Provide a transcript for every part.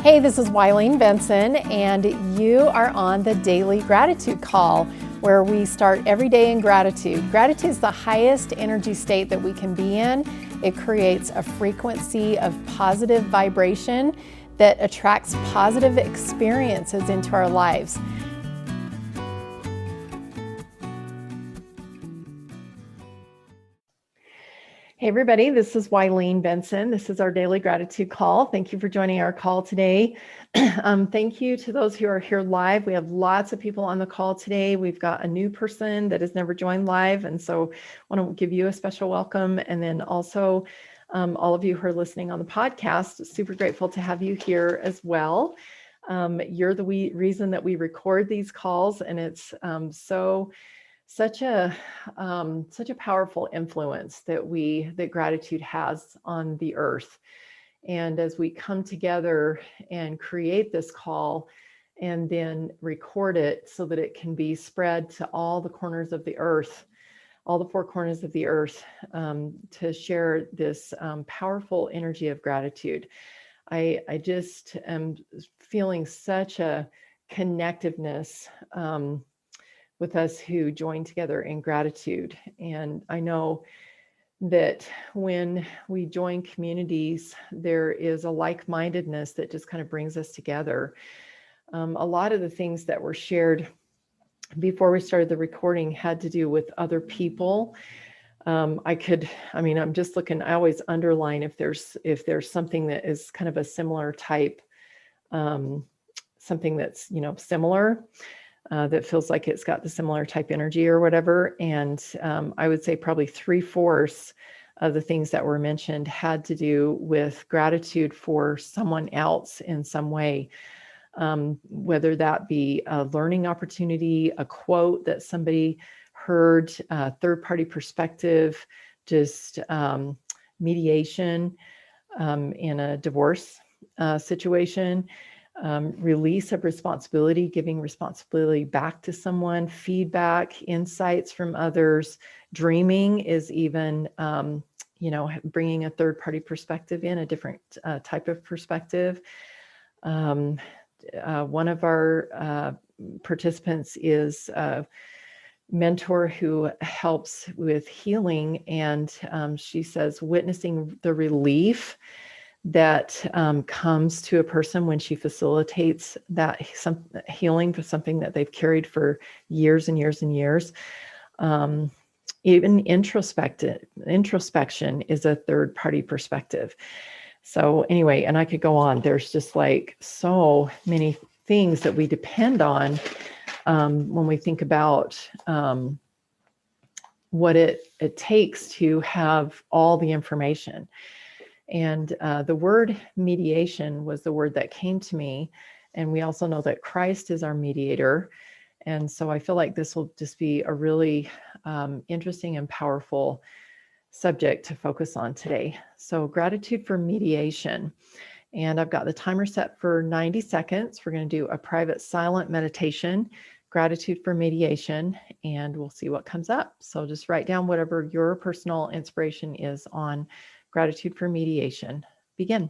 Hey, this is Wileen Benson, and you are on the Daily Gratitude Call, where we start every day in gratitude. Gratitude is the highest energy state that we can be in. It creates a frequency of positive vibration that attracts positive experiences into our lives. Hey everybody, this is Wileen Benson. This is our Daily Gratitude Call. Thank you for joining our call today. Thank you to those who are here live. We have lots of people on the call today. We've got a new person that has never joined live, and so I want to give you a special welcome. And then also all of you who are listening on the podcast, super grateful to have you here as well. You're the reason that we record these calls, and it's such a powerful influence that gratitude has on the earth. And as we come together and create this call and then record it so that it can be spread to all the corners of the earth, all the four corners of the earth, to share this powerful energy of gratitude. I just am feeling such a connectiveness with us who join together in gratitude. And I know that when we join communities, there is a like-mindedness that just kind of brings us together. A lot of the things that were shared before we started the recording had to do with other people. I'm just looking, I always underline if there's something that is kind of a similar type, something that's, similar. That feels like it's got the similar type energy or whatever. And I would say probably 3/4 of the things that were mentioned had to do with gratitude for someone else in some way, whether that be a learning opportunity, a quote that somebody heard, third-party perspective, just mediation in a divorce situation. Release of responsibility, giving responsibility back to someone, feedback, insights from others. Dreaming is even, bringing a third-party perspective in, a different type of perspective. One of our participants is a mentor who helps with healing, and she says witnessing the relief that comes to a person when she facilitates that healing for something that they've carried for years and years and years. Even introspection is a third-party perspective. So anyway, and I could go on. There's just like so many things that we depend on when we think about what it takes to have all the information. And the word mediation was the word that came to me. And we also know that Christ is our mediator. And so I feel like this will just be a really interesting and powerful subject to focus on today. So gratitude for mediation. And I've got the timer set for 90 seconds. We're going to do a private silent meditation, gratitude for mediation, and we'll see what comes up. So just write down whatever your personal inspiration is on gratitude for mediation. Begin.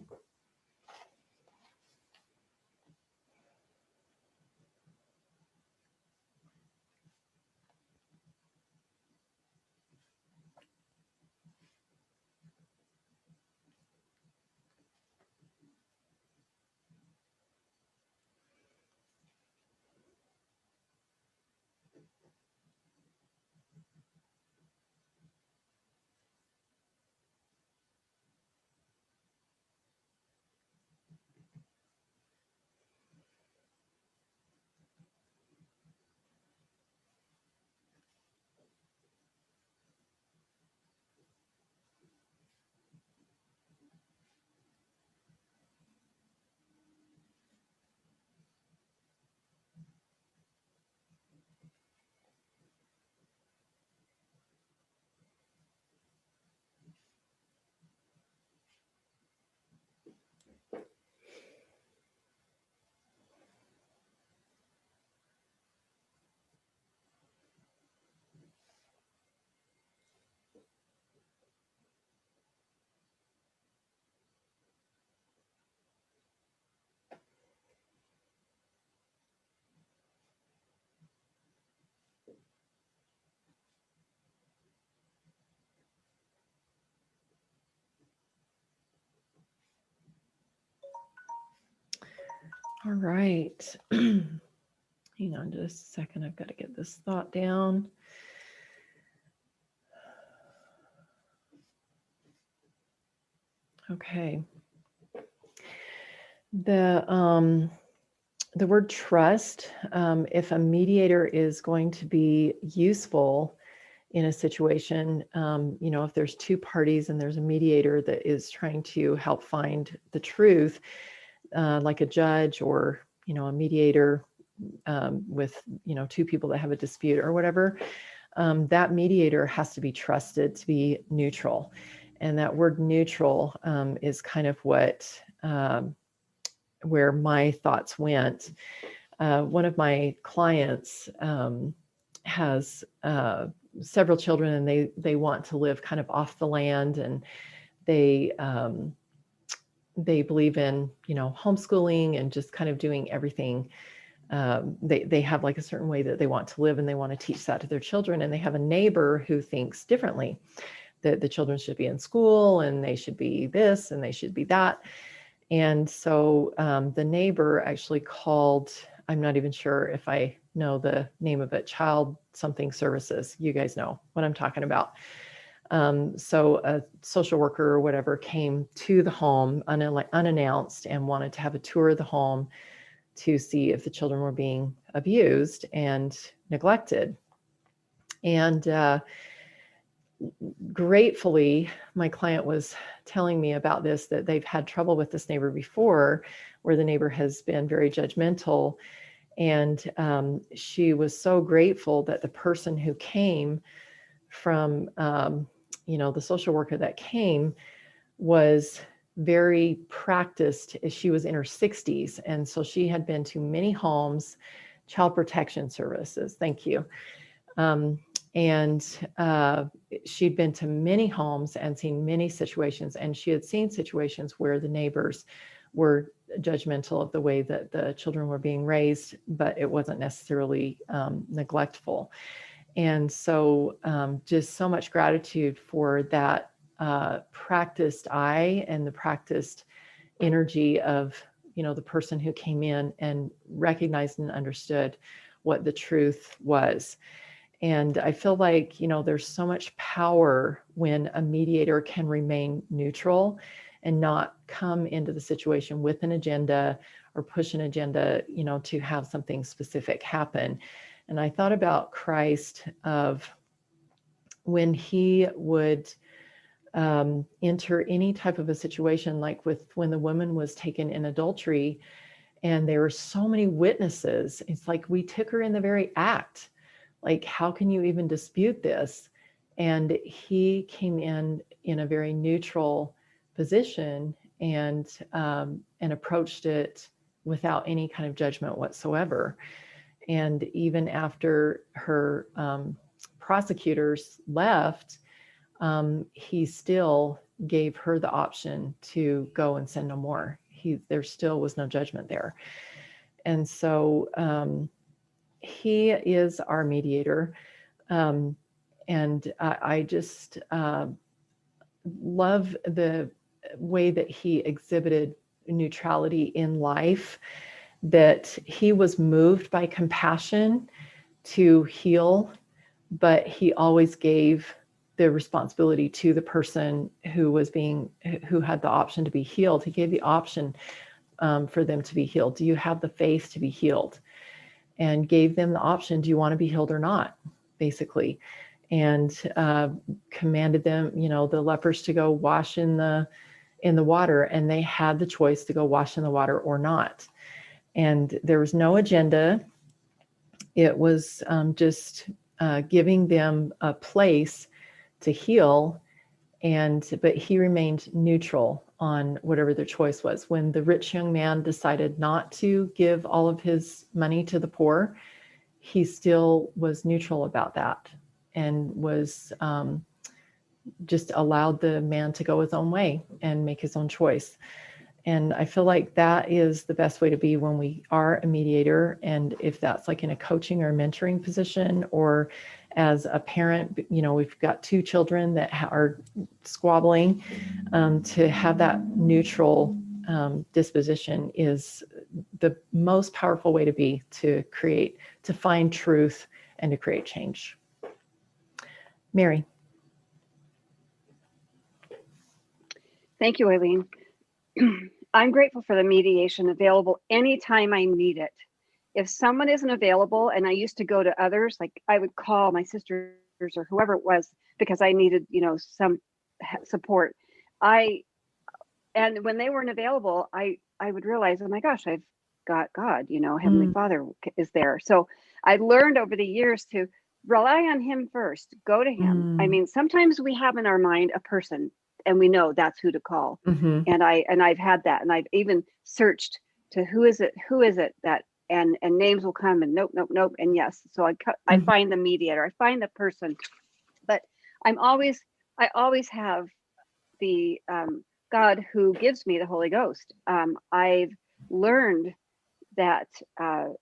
All right. Hang on just a second. I've got to get this thought down. Okay. The word trust, if a mediator is going to be useful in a situation, if there's two parties and there's a mediator that is trying to help find the truth, like a judge or, a mediator with, two people that have a dispute or whatever, that mediator has to be trusted to be neutral. And that word neutral is kind of what, where my thoughts went. One of my clients has several children, and they want to live kind of off the land, and they believe in homeschooling and just kind of doing everything. They have like a certain way that they want to live, and they want to teach that to their children. And they have a neighbor who thinks differently, that the children should be in school and they should be this and they should be that. And so the neighbor actually called, I'm not even sure if I know the name of it, Child Something Services. You guys know what I'm talking about. So a social worker or whatever came to the home unannounced and wanted to have a tour of the home to see if the children were being abused and neglected. And gratefully, my client was telling me about this, that they've had trouble with this neighbor before, where the neighbor has been very judgmental. And she was so grateful that the person who came from, the social worker that came was very practiced. She was in her 60s. And so she had been to many homes, child protection services. Thank you. And she'd been to many homes and seen many situations, and she had seen situations where the neighbors were judgmental of the way that the children were being raised, but it wasn't necessarily neglectful. And so just so much gratitude for that practiced eye and the practiced energy of, the person who came in and recognized and understood what the truth was. And I feel like, there's so much power when a mediator can remain neutral and not come into the situation with an agenda or push an agenda, to have something specific happen. And I thought about Christ, of when he would enter any type of a situation, like when the woman was taken in adultery, and there were so many witnesses. It's like, we took her in the very act. Like, how can you even dispute this? And he came in a very neutral position and approached it without any kind of judgment whatsoever. And even after her prosecutors left, he still gave her the option to go and sin no more. There still was no judgment there. And so he is our mediator. And I just love the way that he exhibited neutrality in life, that he was moved by compassion to heal, but he always gave the responsibility to the person who had the option to be healed. He gave the option for them to be healed. Do you have the faith to be healed? And gave them the option, do you want to be healed or not, basically. And commanded them, the lepers to go wash in the water, and they had the choice to go wash in the water or not. And there was no agenda. It was just giving them a place to heal, but he remained neutral on whatever their choice was. When the rich young man decided not to give all of his money to the poor, he still was neutral about that, and was just allowed the man to go his own way and make his own choice. And I feel like that is the best way to be when we are a mediator. And if that's like in a coaching or mentoring position, or as a parent, we've got two children that are squabbling, to have that neutral disposition is the most powerful way to be, to find truth and to create change. Mary. Thank you, Eileen. I'm grateful for the mediation available anytime I need it. If someone isn't available, and I used to go to others, like I would call my sisters or whoever it was because I needed, some support. And when they weren't available, I would realize, oh my gosh, I've got God, Heavenly Father is there. So I learned over the years to rely on Him first, go to Him. I mean, sometimes we have in our mind a person and we know that's who to call. And I've had that, and I've even searched to who is it that, and names will come, and nope, and yes. So I find the mediator, I find the person, but I always have the God who gives me the Holy Ghost. I've learned that that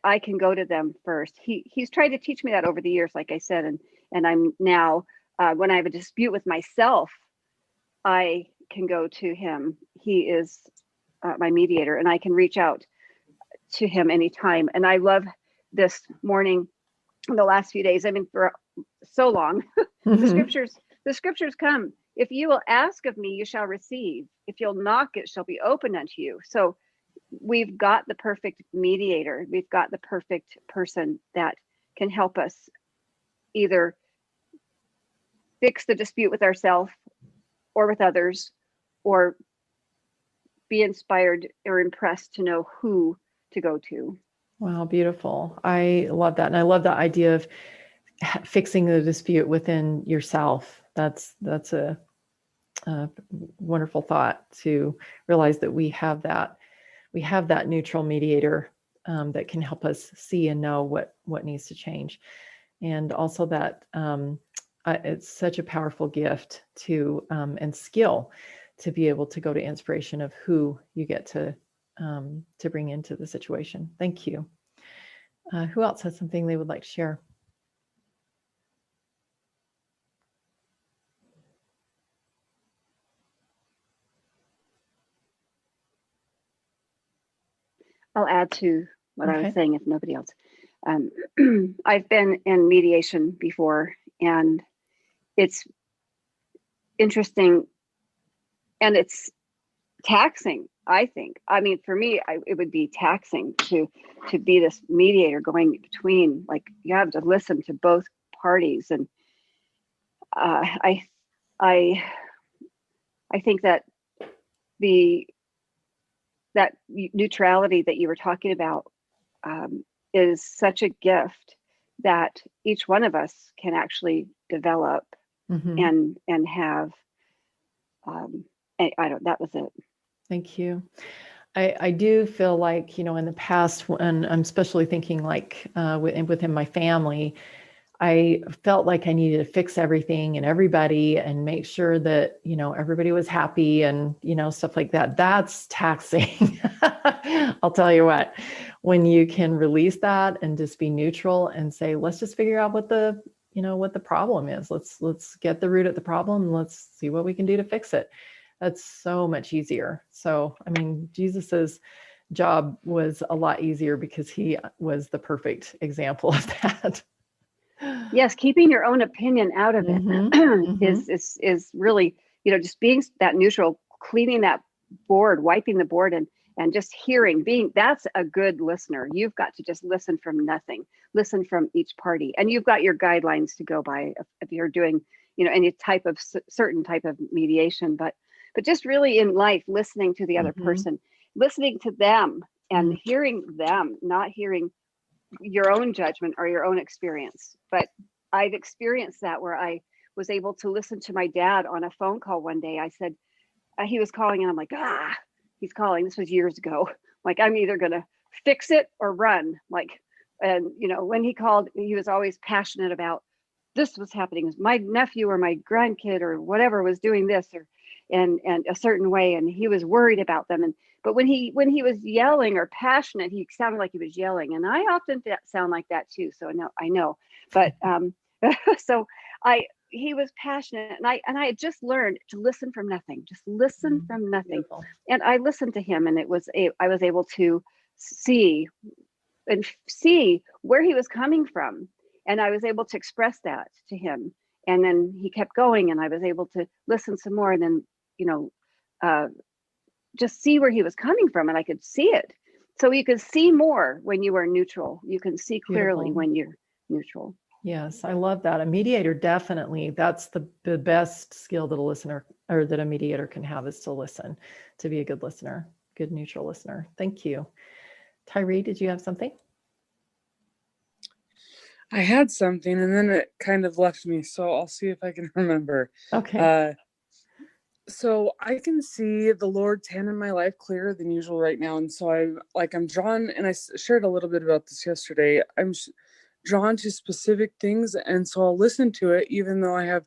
I can go to them first. He's tried to teach me that over the years, like I said, and I'm now when I have a dispute with myself, I can go to Him. He is my mediator, and I can reach out to Him anytime. And I love this morning, the last few days. I mean, for so long, the scriptures come. If you will ask of me, you shall receive. If you'll knock, it shall be opened unto you. So we've got the perfect mediator. We've got the perfect person that can help us either fix the dispute with ourselves or with others, or be inspired or impressed to know who to go to. Wow, beautiful. I love that. And I love the idea of fixing the dispute within yourself. That's a wonderful thought, to realize that we have that neutral mediator that can help us see and know what needs to change. And also that it's such a powerful gift to and skill to be able to go to inspiration of who you get to bring into the situation. Thank you. Who else has something they would like to share? I'll add to what I was saying if nobody else. I've been in mediation before, and it's interesting and it's taxing, I think. I mean, for me, it would be taxing to be this mediator going between, like, you have to listen to both parties. And I think that that neutrality that you were talking about is such a gift that each one of us can actually develop and have. That was it. Thank you. I do feel like, in the past, when I'm especially thinking like within my family, I felt like I needed to fix everything and everybody and make sure that, everybody was happy and, stuff like that. That's taxing. I'll tell you what, when you can release that and just be neutral and say, let's just figure out what the problem is. Let's get the root of the problem. Let's see what we can do to fix it. That's so much easier. So, I mean, Jesus's job was a lot easier because he was the perfect example of that. Yes, keeping your own opinion out of it is really, just being that neutral, cleaning that board, wiping the board, and just hearing, that's a good listener. You've got to just listen from nothing, listen from each party, and you've got your guidelines to go by if you're doing, any type of certain type of mediation, but just really in life, listening to the other person, listening to them and hearing them, not hearing your own judgment or your own experience. But I've experienced that where I was able to listen to my dad on a phone call one day. I said, he was calling, and I'm like, he's calling. This was years ago. Like, I'm either going to fix it or run. And when he called, he was always passionate about this was happening. My nephew or my grandkid or whatever was doing this and a certain way. And he was worried about them. But when he was yelling or passionate, he sounded like he was yelling. And I often sound like that too. So I know. But so he was passionate, and I had just learned to listen from nothing, just listen from nothing. Beautiful. And I listened to him, and I was able to see where he was coming from, and I was able to express that to him. And then he kept going, and I was able to listen some more, and then, you know, just see where he was coming from, and I could see it. So you can see more when you are neutral. You can see clearly Beautiful. when you're neutral. Yes, I love that. A mediator, definitely, that's the best skill that a listener or that a mediator can have, is to listen, to be a good listener, good neutral listener. Thank you. Tyree, did you have something? I had something and then it kind of left me, so I'll see if I can remember. Okay. So I can see the Lord's hand in my life clearer than usual right now. And so I'm drawn, and I shared a little bit about this yesterday. I'm drawn to specific things. And so I'll listen to it, even though I have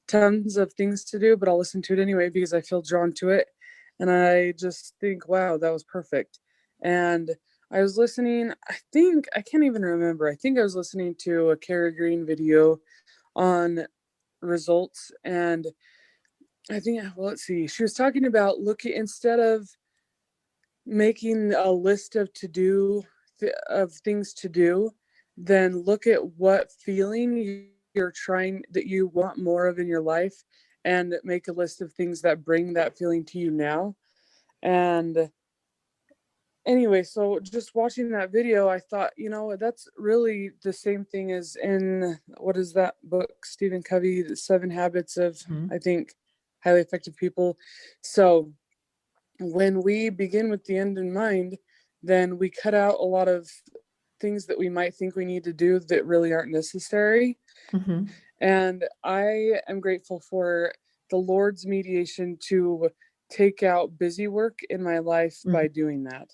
tons of things to do, but I'll listen to it anyway because I feel drawn to it. And I just think, wow, that was perfect. And I was listening, I can't even remember. I think I was listening to a Kara Green video on results. And I think, well, let's see. She was talking about instead of making a list of things to do, then look at what feeling that you want more of in your life, and make a list of things that bring that feeling to you now. And anyway, so just watching that video, I thought, that's really the same thing as in, what is that book, Stephen Covey, The 7 Habits of, I think, Highly Effective People. So when we begin with the end in mind, then we cut out a lot of things that we might think we need to do that really aren't necessary. Mm-hmm. And I am grateful for the Lord's mediation to take out busy work in my life by doing that.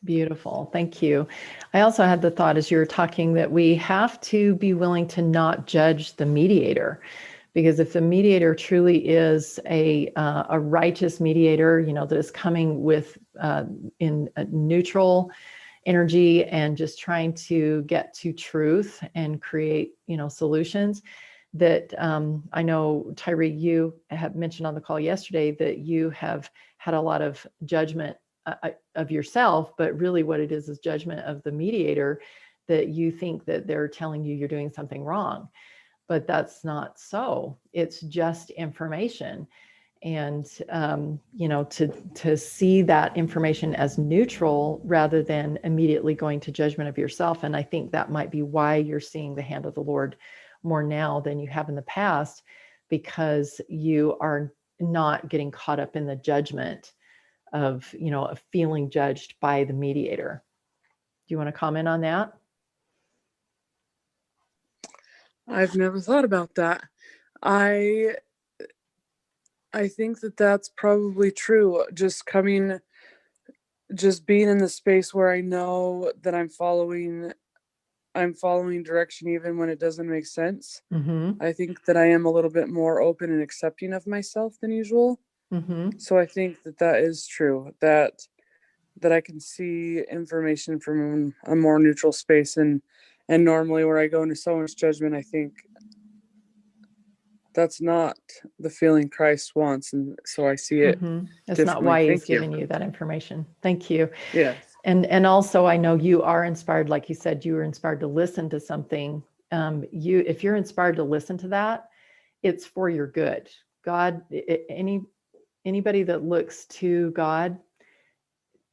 Beautiful. Thank you. I also had the thought as you were talking that we have to be willing to not judge the mediator, because if the mediator truly is a righteous mediator, that is coming with in a neutral energy and just trying to get to truth and create, solutions, that I know, Tyree, you have mentioned on the call yesterday that you have had a lot of judgment of yourself, but really what it is judgment of the mediator, that you think that they're telling you you're doing something wrong. But that's not so. It's just information. And, to see that information as neutral rather than immediately going to judgment of yourself. And I think that might be why you're seeing the hand of the Lord more now than you have in the past, because you are not getting caught up in the judgment of feeling judged by the mediator. Do you want to comment on that? I've never thought about that. I think that that's probably true. Just being in the space where I know that I'm following direction even when it doesn't make sense. Mm-hmm. I think that I am a little bit more open and accepting of myself than usual. Mm-hmm. So I think that is true, that I can see information from a more neutral space, and normally where I go into so much judgment, I think that's not the feeling Christ wants, and so I see it. Mm-hmm. It's not why he's giving you that information. Thank you. Yes. And also, I know you are inspired, like you said, you were inspired to listen to something. If you're inspired to listen to that, it's for your good. God, anybody that looks to God,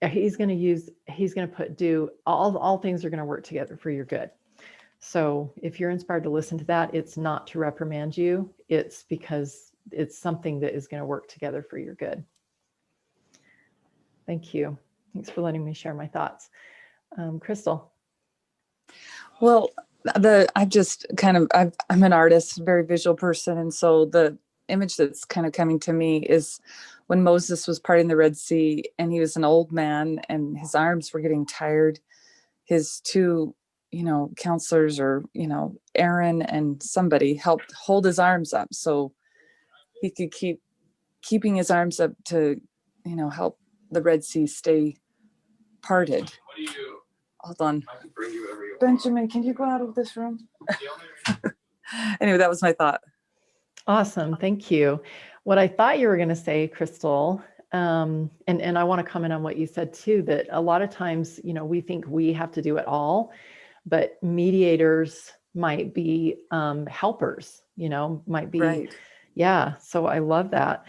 he's going to do all things are going to work together for your good. So if you're inspired to listen to that, it's not to reprimand you. It's because it's something that is going to work together for your good. Thank you. Thanks for letting me share my thoughts. Crystal. Well, I'm an artist, very visual person. And so the image that's kind of coming to me is when Moses was parting the Red Sea, and he was an old man and his arms were getting tired. His two, counselors, or, Aaron and somebody, helped hold his arms up so he could keeping his arms up to, help the Red Sea stay parted. What do you do? Hold on. I can bring you wherever you want. Benjamin, can you go out of this room? Anyway, that was my thought. Awesome. Thank you. What I thought you were going to say, Crystal, and I want to comment on what you said too, that a lot of times, we think we have to do it all, but mediators might be helpers, might be, Right. yeah. So I love that.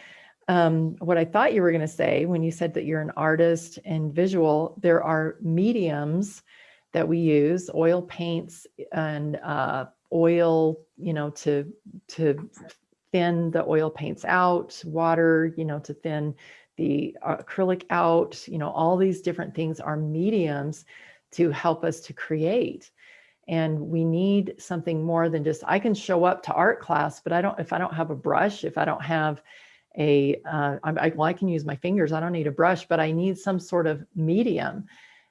What I thought you were going to say when you said that you're an artist and visual, there are mediums that we use, oil paints and oil, to thin the oil paints out, water, to thin the acrylic out, all these different things are mediums to help us to create. And we need something more than just, I can show up to art class, but if I don't have a brush, if I don't have I can use my fingers, I don't need a brush, but I need some sort of medium.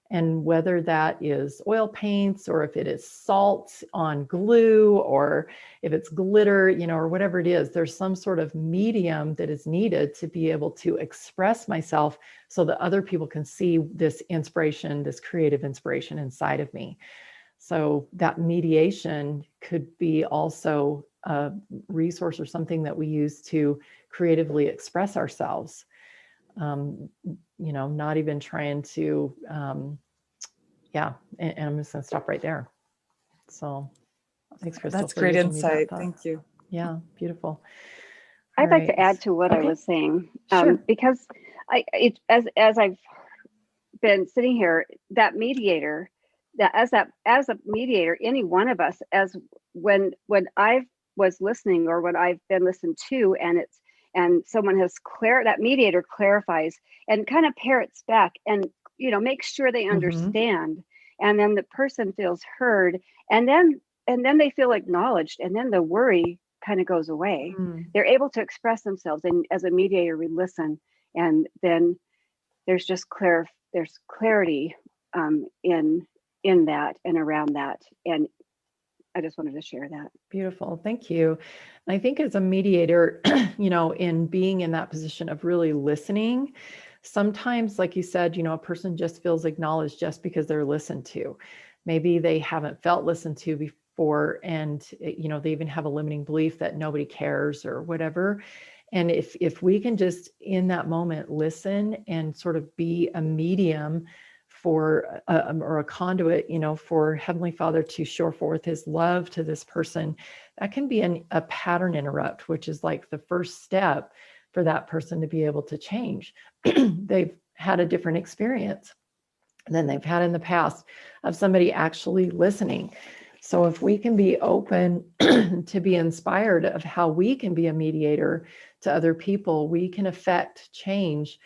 And whether that is oil paints, or if it is salt on glue, or if it's glitter, or whatever it is, there's some sort of medium that is needed to be able to express myself so that other people can see this inspiration, this creative inspiration inside of me. So that mediation could be also a resource or something that we use to creatively express ourselves. Not even trying to, and I'm just going to stop right there. So thanks, Crystal. That's great giving me that insight. thought. Thank you. Yeah, beautiful. I'd like to add to what I Okay. was saying, Sure. because as I've been sitting here, that mediator, that as a mediator, any one of us, as when I was listening, or when I've been listened to, and someone has that mediator clarifies and kind of parrots back, and makes sure they understand, and then the person feels heard, and then they feel acknowledged, and then the worry kind of goes away. They're able to express themselves, and as a mediator, we listen, and then there's just there's clarity in that and around that. And I just wanted to share that. Beautiful. Thank you. I think as a mediator, in being in that position of really listening, sometimes, like you said, a person just feels acknowledged just because they're listened to. Maybe they haven't felt listened to before, and they even have a limiting belief that nobody cares or whatever. And if we can just in that moment listen and sort of be a medium for or a conduit, for Heavenly Father to show forth his love to this person, that can be a pattern interrupt, which is like the first step for that person to be able to change. They've had a different experience than they've had in the past of somebody actually listening. So if we can be open to be inspired of how we can be a mediator to other people, we can affect change,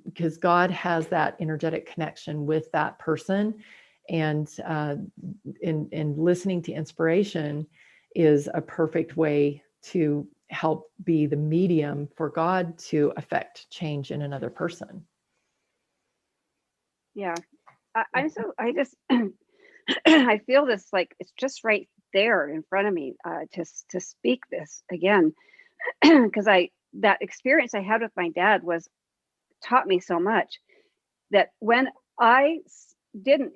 because God has that energetic connection with that person. And in listening to inspiration is a perfect way to help be the medium for God to affect change in another person. Yeah. I just I feel this like it's just right there in front of me to speak this again, because that experience I had with my dad taught me so much, that when I didn't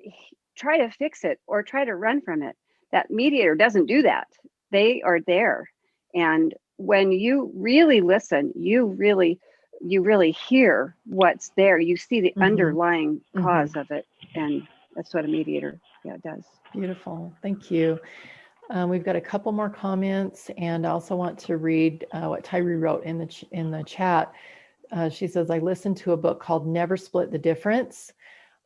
try to fix it or try to run from it, that mediator doesn't do that. They are there. And when you really listen, you really hear what's there. You see the underlying cause of it. And that's what a mediator does. Beautiful. Thank you. We've got a couple more comments, and I also want to read what Tyree wrote in the chat. She says, I listened to a book called Never Split the Difference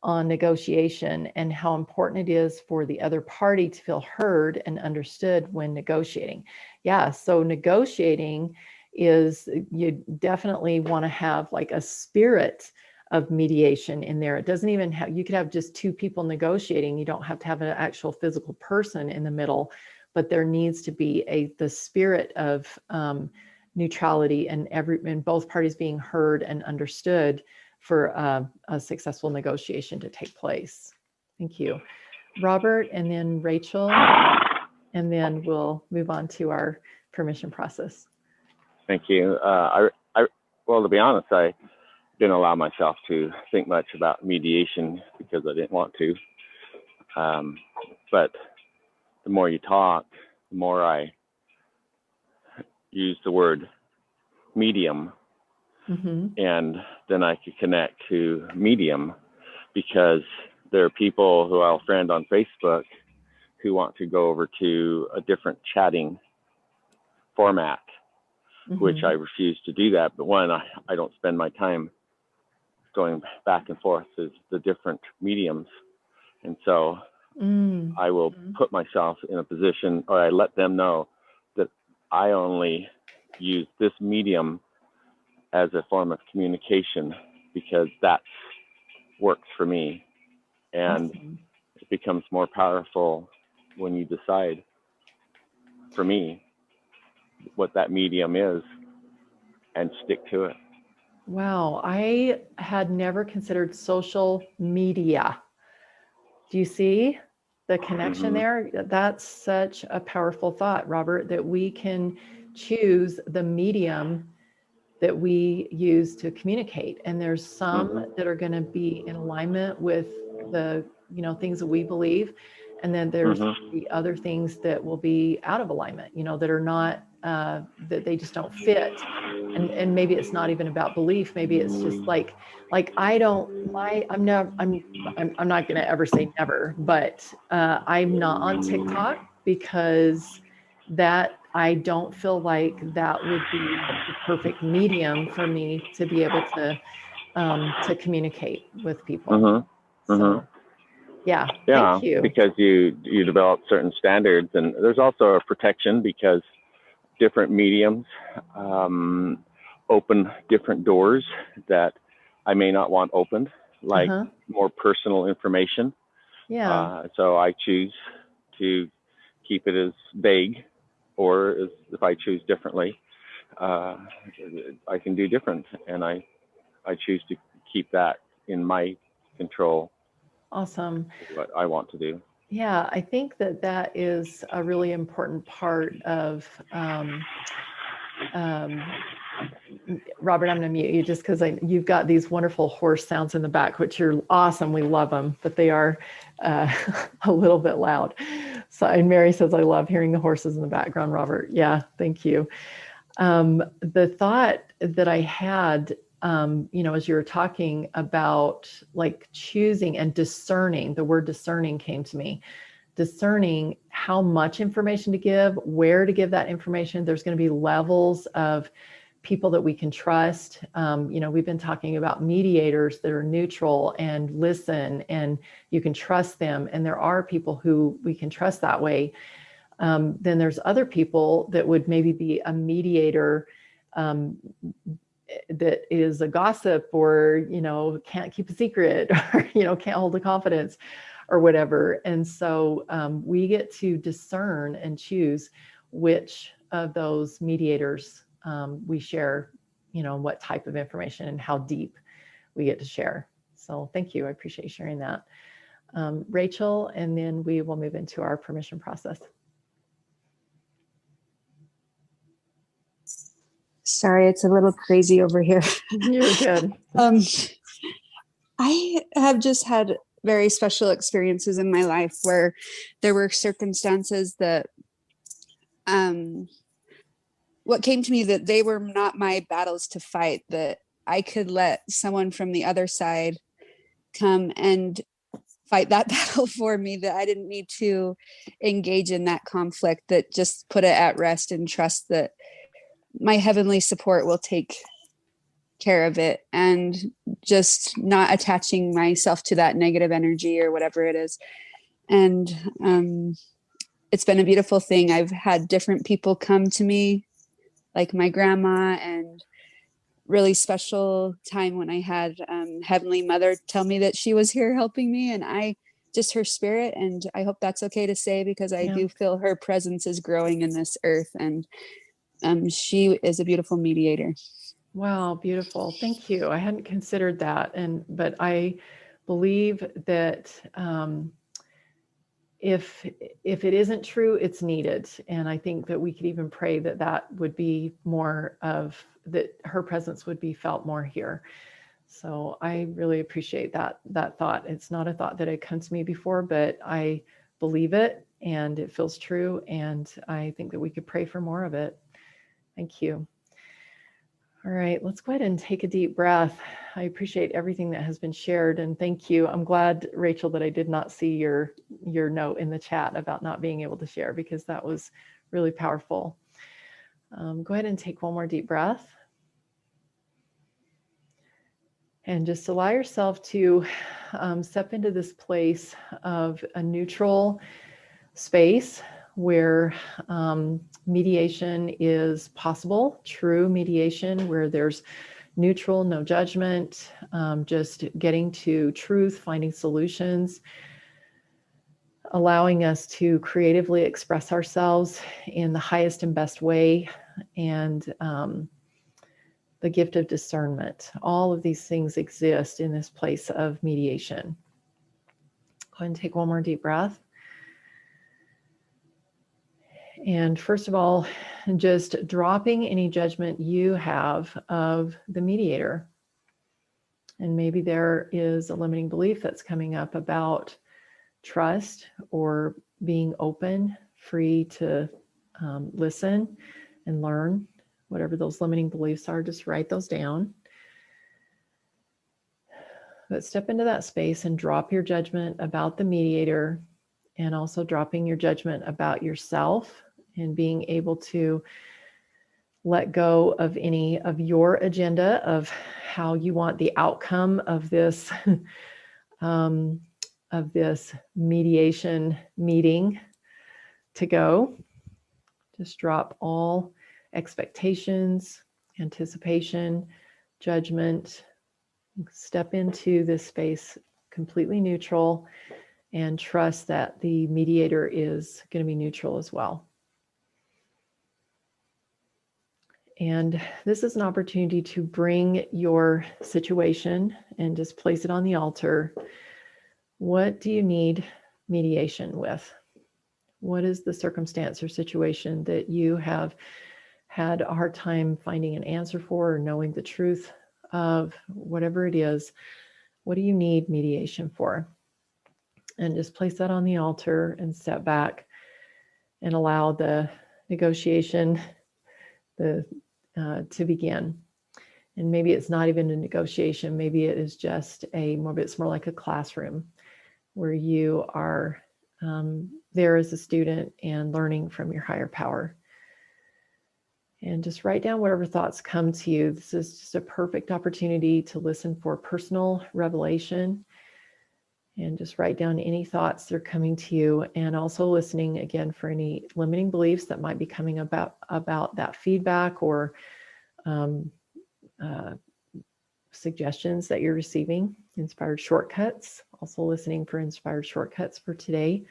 on negotiation and how important it is for the other party to feel heard and understood when negotiating. Yeah, so negotiating is, you definitely want to have like a spirit of mediation in there. It doesn't even have, you could have just two people negotiating. You don't have to have an actual physical person in the middle, but there needs to be the spirit of neutrality and both parties being heard and understood for a successful negotiation to take place. Thank you. Robert, and then Rachel, and then we'll move on to our permission process. Thank you. Well, to be honest, I didn't allow myself to think much about mediation because I didn't want to. But the more you talk, the more I use the word medium, and then I could connect to medium, because there are people who I'll friend on Facebook who want to go over to a different chatting format, which I refuse to do that. But one, I don't spend my time going back and forth to the different mediums. And so I will put myself in a position, or I let them know that I only use this medium as a form of communication, because that works for me. And it becomes more powerful when you decide, for me, what that medium is and stick to it. Wow, I had never considered social media. Do you see the connection there? That's such a powerful thought, Robert, that we can choose the medium that we use to communicate. And there's some that are going to be in alignment with the, things that we believe. And then there's the other things that will be out of alignment, that are not, that they just don't fit. And maybe it's not even about belief. Maybe it's just like I'm not going to ever say never, but I'm not on TikTok, because that I don't feel like that would be the perfect medium for me to be able to communicate with people. So, yeah, thank you. Because you develop certain standards, and there's also a protection, because different mediums open different doors that I may not want opened, like more personal information. So I choose to keep it as vague, or as, if I choose differently, I can do different, and I choose to keep that in my control. Awesome. What I want to do. Yeah, I think that is a really important part of, Robert, I'm going to mute you just because you've got these wonderful horse sounds in the back, which are awesome. We love them, but they are a little bit loud. So, and Mary says, I love hearing the horses in the background, Robert. Yeah, thank you. The thought that I had, as you were talking about like choosing and discerning, the word discerning came to me. Discerning how much information to give, where to give that information. There's going to be levels of people that we can trust. We've been talking about mediators that are neutral and listen, and you can trust them. And there are people who we can trust that way. Then there's other people that would maybe be a mediator that is a gossip, or, can't keep a secret, or, can't hold a confidence, or whatever. And so we get to discern and choose which of those mediators we share, what type of information and how deep we get to share. So thank you. I appreciate you sharing that. Rachel, and then we will move into our permission process. Sorry, it's a little crazy over here. You're good. I have just had very special experiences in my life where there were circumstances that what came to me, that they were not my battles to fight, that I could let someone from the other side come and fight that battle for me, that I didn't need to engage in that conflict, that just put it at rest and trust that my heavenly support will take care of it, and just not attaching myself to that negative energy or whatever it is. And it's been a beautiful thing. I've had different people come to me, like my grandma, and really special time when I had Heavenly Mother tell me that she was here helping me, and I just her spirit. And I hope that's okay to say, because I do feel her presence is growing in this earth, and she is a beautiful mediator. Wow, beautiful. Thank you. I hadn't considered that. But I believe that if it isn't true, it's needed. And I think that we could even pray that would be more of, that her presence would be felt more here. So I really appreciate that thought. It's not a thought that had come to me before, but I believe it, and it feels true. And I think that we could pray for more of it. Thank you. All right, let's go ahead and take a deep breath. I appreciate everything that has been shared, and thank you. I'm glad, Rachel, that I did not see your note in the chat about not being able to share, because that was really powerful. Go ahead and take one more deep breath. And just allow yourself to step into this place of a neutral space where mediation is possible, true mediation, where there's neutral, no judgment, just getting to truth, finding solutions, allowing us to creatively express ourselves in the highest and best way, and the gift of discernment. All of these things exist in this place of mediation. Go ahead and take one more deep breath. And first of all, just dropping any judgment you have of the mediator. And maybe there is a limiting belief that's coming up about trust or being open, free to listen and learn. Whatever those limiting beliefs are, just write those down. But step into that space and drop your judgment about the mediator, and also dropping your judgment about yourself, and being able to let go of any of your agenda of how you want the outcome of this mediation meeting to go. Just drop all expectations, anticipation, judgment. Step into this space completely neutral, and trust that the mediator is going to be neutral as well. And this is an opportunity to bring your situation and just place it on the altar. What do you need mediation with? What is the circumstance or situation that you have had a hard time finding an answer for, or knowing the truth of? Whatever it is, what do you need mediation for? And just place that on the altar and step back and allow the negotiation to begin. And maybe it's not even a negotiation. Maybe it is just it's more like a classroom where you are there as a student and learning from your higher power. And just write down whatever thoughts come to you. This is just a perfect opportunity to listen for personal revelation, and just write down any thoughts that are coming to you, and also listening again for any limiting beliefs that might be coming about that feedback, or suggestions that you're receiving. Inspired shortcuts, also listening for inspired shortcuts for today.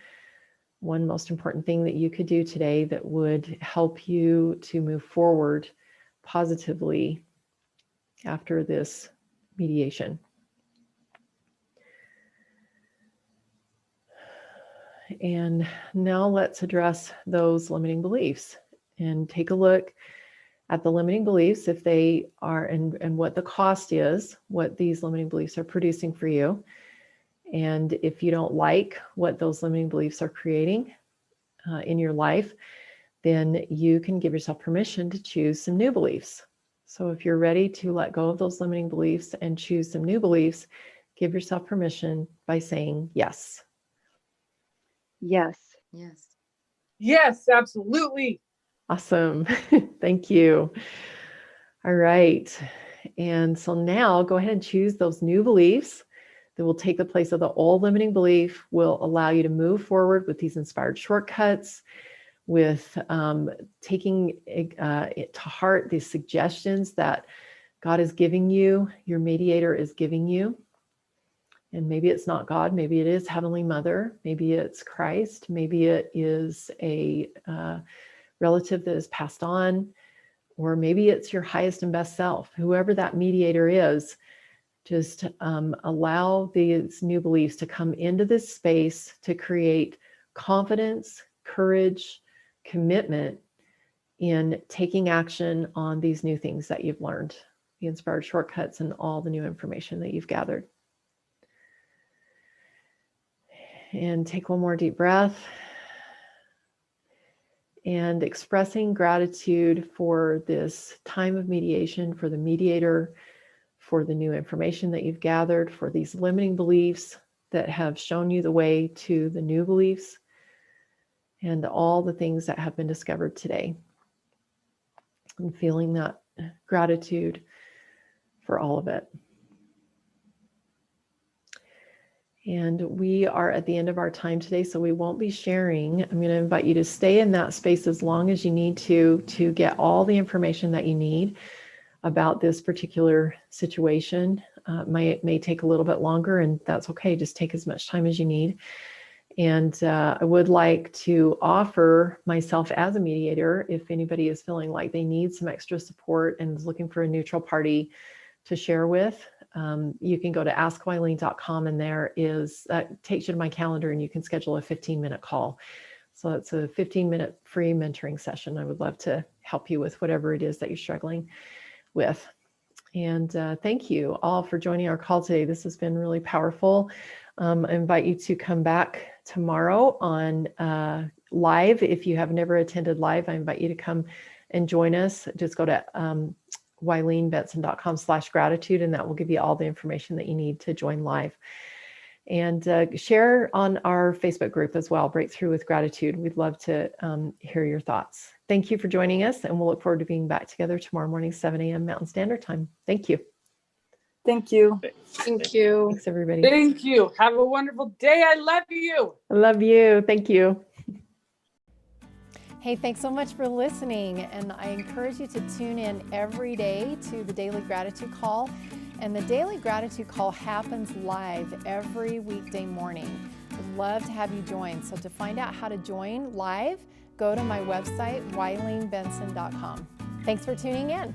One most important thing that you could do today that would help you to move forward positively after this mediation. And now let's address those limiting beliefs and take a look at the limiting beliefs, if they are, and what the cost is, what these limiting beliefs are producing for you. And if you don't like what those limiting beliefs are creating in your life, then you can give yourself permission to choose some new beliefs. So if you're ready to let go of those limiting beliefs and choose some new beliefs, give yourself permission by saying yes. Yes. Yes. Yes, absolutely. Awesome. Thank you. All right. And so now go ahead and choose those new beliefs that will take the place of the old limiting belief, will allow you to move forward with these inspired shortcuts, with taking it to heart these suggestions that God is giving you, your mediator is giving you. And maybe it's not God, maybe it is Heavenly Mother, maybe it's Christ, maybe it is a relative that is passed on, or maybe it's your highest and best self. Whoever that mediator is, just allow these new beliefs to come into this space to create confidence, courage, commitment in taking action on these new things that you've learned, the inspired shortcuts and all the new information that you've gathered. And take one more deep breath. and expressing gratitude for this time of mediation, for the mediator, for the new information that you've gathered, for these limiting beliefs that have shown you the way to the new beliefs, and all the things that have been discovered today. And feeling that gratitude for all of it. And we are at the end of our time today, so we won't be sharing. I'm going to invite you to stay in that space as long as you need to get all the information that you need about this particular situation. It may take a little bit longer, and that's okay. Just take as much time as you need. And I would like to offer myself as a mediator if anybody is feeling like they need some extra support and is looking for a neutral party to share with. You can go to askwylene.com, and that takes you to my calendar, and you can schedule a 15-minute call. So it's a 15-minute free mentoring session. I would love to help you with whatever it is that you're struggling with. And thank you all for joining our call today. This has been really powerful. I invite you to come back tomorrow on live. If you have never attended live, I invite you to come and join us. Just go to WyleenBenson.com/gratitude, and that will give you all the information that you need to join live. And share on our Facebook group as well, Breakthrough with Gratitude. We'd love to hear your thoughts. Thank you for joining us, and we'll look forward to being back together tomorrow morning, 7 a.m. Mountain Standard Time. Thank you. Thank you. Thank you. Thanks, everybody. Thank you. Have a wonderful day. I love you. I love you. Thank you. Hey, thanks so much for listening. And I encourage you to tune in every day to the Daily Gratitude Call. And the Daily Gratitude Call happens live every weekday morning. I'd love to have you join. So to find out how to join live, go to my website, WyleenBenson.com. Thanks for tuning in.